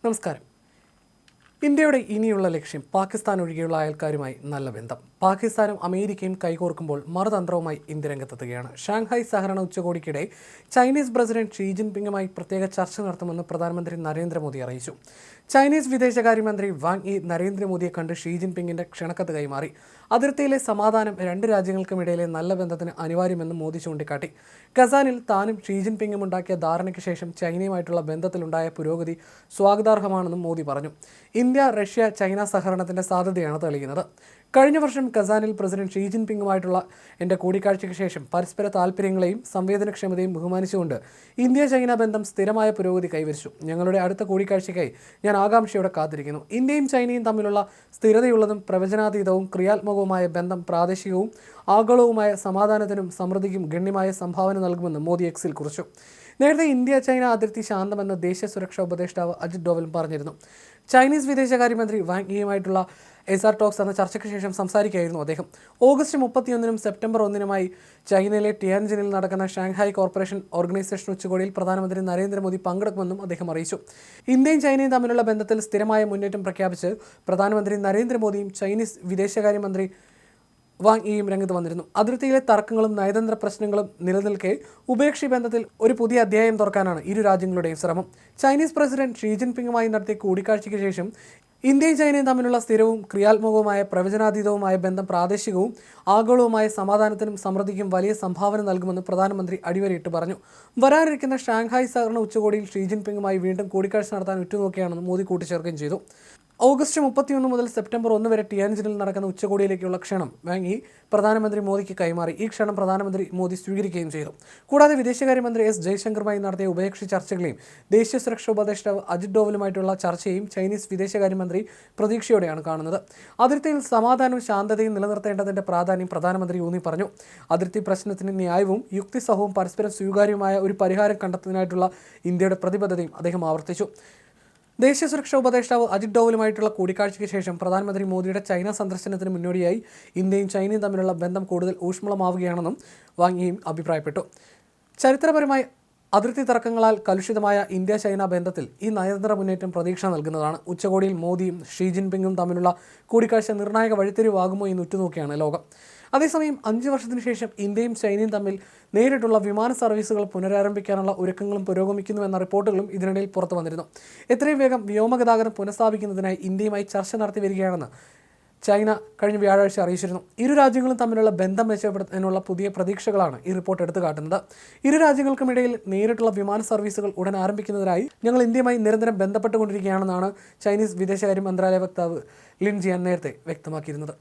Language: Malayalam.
നമസ്കാരം. ഇന്ത്യയുടെ ഇനിയുള്ള ലക്ഷ്യം പാകിസ്ഥാൻ ഒഴികെയുള്ള അയൽക്കാരുമായി നല്ല ബന്ധം. പാകിസ്ഥാനും അമേരിക്കയും കൈകോർക്കുമ്പോൾ മറുതന്ത്രവുമായി ഇന്ത്യ രംഗത്തെത്തുകയാണ്. ഷാങ്ഹായ് സഹകരണ ഉച്ചകോടിക്കിടെ ചൈനീസ് പ്രസിഡന്റ് ഷീ ജിൻപിങ്ങുമായി പ്രത്യേക ചർച്ച നടത്തുമെന്ന് പ്രധാനമന്ത്രി നരേന്ദ്രമോദി അറിയിച്ചു. ചൈനീസ് വിദേശകാര്യമന്ത്രി വാങ് യി നരേന്ദ്രമോദിയെ കണ്ട് ഷീ ജിൻപിങ്ങിന്റെ ക്ഷണക്കത്ത് കൈമാറി. അതിർത്തിയിലെ സമാധാനം രണ്ട് രാജ്യങ്ങൾക്കുമിടയിലെ നല്ല ബന്ധത്തിന് അനിവാര്യമെന്ന് മോദി ചൂണ്ടിക്കാട്ടി. കസാനിൽ താനും ഷീ ജിൻപിങ്ങും ഉണ്ടാക്കിയ ധാരണയ്ക്ക് ശേഷം ചൈനയുമായിട്ടുള്ള ബന്ധത്തിലുണ്ടായ പുരോഗതി സ്വാഗതാർഹമാണെന്നും മോദി പറഞ്ഞു. ഇന്ത്യ റഷ്യ ചൈന സഹകരണത്തിന്റെ സാധ്യതയാണ് തെളിയുന്നത്. കഴിഞ്ഞ വർഷം കസാനിൽ പ്രസിഡന്റ് ഷീ ജിൻപിങ്ങുമായിട്ടുള്ള എൻ്റെ കൂടിക്കാഴ്ചയ്ക്ക് ശേഷം പരസ്പര താൽപ്പര്യങ്ങളെയും സംവേദനക്ഷമതയും ബഹുമാനിച്ചുകൊണ്ട് ഇന്ത്യ ചൈന ബന്ധം സ്ഥിരമായ പുരോഗതി കൈവരിച്ചു. ഞങ്ങളുടെ അടുത്ത കൂടിക്കാഴ്ചയ്ക്കായി ഞാൻ ആകാംക്ഷയോടെ കാത്തിരിക്കുന്നു. ഇന്ത്യയും ചൈനയും തമ്മിലുള്ള സ്ഥിരതയുള്ളതും പ്രവചനാതീതവും ക്രിയാത്മകവുമായ ബന്ധം പ്രാദേശികവും ആഗോളവുമായ സമാധാനത്തിനും സമൃദ്ധിക്കും ഗണ്യമായ സംഭാവന നൽകുമെന്ന് മോദി എക്സിൽ കുറിച്ചു. നേരത്തെ ഇന്ത്യ ചൈന അതിർത്തി ശാന്തമെന്ന് ദേശീയ സുരക്ഷാ ഉപദേഷ്ടാവ് അജിത് ഡോവലും പറഞ്ഞിരുന്നു. ചൈനീസ് വിദേശകാര്യമന്ത്രി വാങ് യിയുമായിട്ടുള്ള എസ്ആർ ടോക്സ് എന്ന ചർച്ചയ്ക്ക് ശേഷം സംസാരിക്കുകയായിരുന്നു അദ്ദേഹം. ഓഗസ്റ്റ് 31 സെപ്റ്റംബർ 1 ചൈനയിലെ ടിയാൻജിനിൽ നടക്കുന്ന ഷാങ്ഹായ് കോർപ്പറേഷൻ ഓർഗനൈസേഷൻ ഉച്ചകോടിയിൽ പ്രധാനമന്ത്രി നരേന്ദ്രമോദി പങ്കെടുക്കുമെന്നും അദ്ദേഹം അറിയിച്ചു. ഇന്ത്യയും ചൈനയും തമ്മിലുള്ള ബന്ധത്തിൽ സ്ഥിരമായ മുന്നേറ്റം പ്രഖ്യാപിച്ച് പ്രധാനമന്ത്രി നരേന്ദ്രമോദിയും ചൈനീസ് വിദേശകാര്യമന്ത്രി വാങ് യിയും രംഗത്ത് വന്നിരുന്നു. അതിർത്തിയിലെ തർക്കങ്ങളും നയതന്ത്ര പ്രശ്നങ്ങളും നിലനിൽക്കെ ഉഭയകക്ഷി ബന്ധത്തിൽ ഒരു പുതിയ അധ്യായം തുറക്കാനാണ് ഇരു രാജ്യങ്ങളുടെയും ശ്രമം. ചൈനീസ് പ്രസിഡന്റ് ഷീ ജിൻപിങ്ങുമായി നടത്തിയ കൂടിക്കാഴ്ചയ്ക്ക് ശേഷം ഇന്ത്യയും ചൈനയും തമ്മിലുള്ള സ്ഥിരവും ക്രിയാത്മകവുമായ പ്രവചനാതീതവുമായ ബന്ധം പ്രാദേശികവും ആഗോളവുമായ സമാധാനത്തിനും സമൃദ്ധിക്കും വലിയ സംഭാവന നൽകുമെന്ന് പ്രധാനമന്ത്രി അടിവരയിട്ട് പറഞ്ഞു. വരാനിരിക്കുന്ന ഷാങ്ഹായ് സഹകരണ ഉച്ചകോടിയിൽ ഷീ ജിൻപിങ്ങുമായി വീണ്ടും കൂടിക്കാഴ്ച നടത്താൻ ഉറ്റുനോക്കുകയാണെന്ന് മോദി കൂട്ടിച്ചേർക്കുകയും ചെയ്തു. ഓഗസ്റ്റ് 31 മുതൽ സെപ്റ്റംബർ 1 വരെ ടിയാൻജിനിൽ നടക്കുന്ന ഉച്ചകോടിയിലേക്കുള്ള ക്ഷണം വാങ് യി പ്രധാനമന്ത്രി മോദിക്ക് കൈമാറി. ഈ ക്ഷണം പ്രധാനമന്ത്രി മോദി സ്വീകരിക്കുകയും ചെയ്തു. കൂടാതെ വിദേശകാര്യമന്ത്രി എസ് ജയശങ്കറുമായി നടത്തിയ ഉഭയകക്ഷി ചർച്ചകളെയും ദേശീയ സുരക്ഷാ ഉപദേഷ്ടാവ് അജിത് ഡോവലുമായിട്ടുള്ള ചർച്ചയും ചൈനീസ് വിദേശകാര്യമന്ത്രി പ്രതീക്ഷയോടെയാണ് കാണുന്നത്. അതിർത്തിയിൽ സമാധാനവും ശാന്തതയും നിലനിർത്തേണ്ടതിന്റെ പ്രാധാന്യം പ്രധാനമന്ത്രി ഊന്നി പറഞ്ഞു. അതിർത്തി പ്രശ്നത്തിന് ന്യായവും യുക്തിസഹവും പരസ്പരം സ്വീകാര്യവുമായ ഒരു പരിഹാരം കണ്ടെത്തുന്നതിനായിട്ടുള്ള ഇന്ത്യയുടെ പ്രതിബദ്ധതയും അദ്ദേഹം ആവർത്തിച്ചു. ദേശീയ സുരക്ഷാ ഉപദേഷ്ടാവ് അജിത് ഡോവലുമായിട്ടുള്ള കൂടിക്കാഴ്ചയ്ക്ക് ശേഷം പ്രധാനമന്ത്രി മോദിയുടെ ചൈന സന്ദർശനത്തിന് മുന്നോടിയായി ഇന്ത്യയും ചൈനയും തമ്മിലുള്ള ബന്ധം കൂടുതൽ ഊഷ്മളമാവുകയാണെന്നും വാങ് യിയും അഭിപ്രായപ്പെട്ടു. ചരിത്രപരമായി അതിർത്തി തർക്കങ്ങളാൽ കലുഷിതമായ ഇന്ത്യ ചൈന ബന്ധത്തിൽ ഈ നയതന്ത്ര മുന്നേറ്റം പ്രതീക്ഷ നൽകുന്നതാണ്. ഉച്ചകോടിയിൽ മോദിയും ഷീ ജിൻപിങ്ങും തമ്മിലുള്ള കൂടിക്കാഴ്ച നിർണായക വഴിത്തിരിവാകുമോ എന്ന് ഉറ്റുനോക്കിയാണ് ലോകം. അതേസമയം 5 വർഷത്തിനു ശേഷം ഇന്ത്യയും ചൈനയും തമ്മിൽ നേരിട്ടുള്ള വിമാന സർവീസുകൾ പുനരാരംഭിക്കാനുള്ള ഒരുക്കങ്ങളും പുരോഗമിക്കുന്നുവെന്ന റിപ്പോർട്ടുകളും ഇതിനിടയിൽ പുറത്തു വന്നിരുന്നു. എത്രയും വേഗം വ്യോമഗതാഗതം പുനഃസ്ഥാപിക്കുന്നതിനായി ഇന്ത്യയുമായി ചർച്ച നടത്തി വരികയാണെന്ന് ചൈന കഴിഞ്ഞ വ്യാഴാഴ്ച അറിയിച്ചിരുന്നു. ഇരു രാജ്യങ്ങളും തമ്മിലുള്ള ബന്ധം മെച്ചപ്പെടുത്താനുള്ള പുതിയ പ്രതീക്ഷകളാണ് ഈ റിപ്പോർട്ട് എടുത്തു കാട്ടുന്നത്. ഇരു രാജ്യങ്ങൾക്കുമിടയിൽ നേരിട്ടുള്ള വിമാന സർവീസുകൾ ഉടൻ ആരംഭിക്കുന്നതിനായി ഞങ്ങൾ ഇന്ത്യയുമായി നിരന്തരം ബന്ധപ്പെട്ടുകൊണ്ടിരിക്കുകയാണെന്നാണ് ചൈനീസ് വിദേശകാര്യ മന്ത്രാലയ വക്താവ് ലിൻ ജിയാൻ നേരത്തെ വ്യക്തമാക്കിയിരുന്നത്.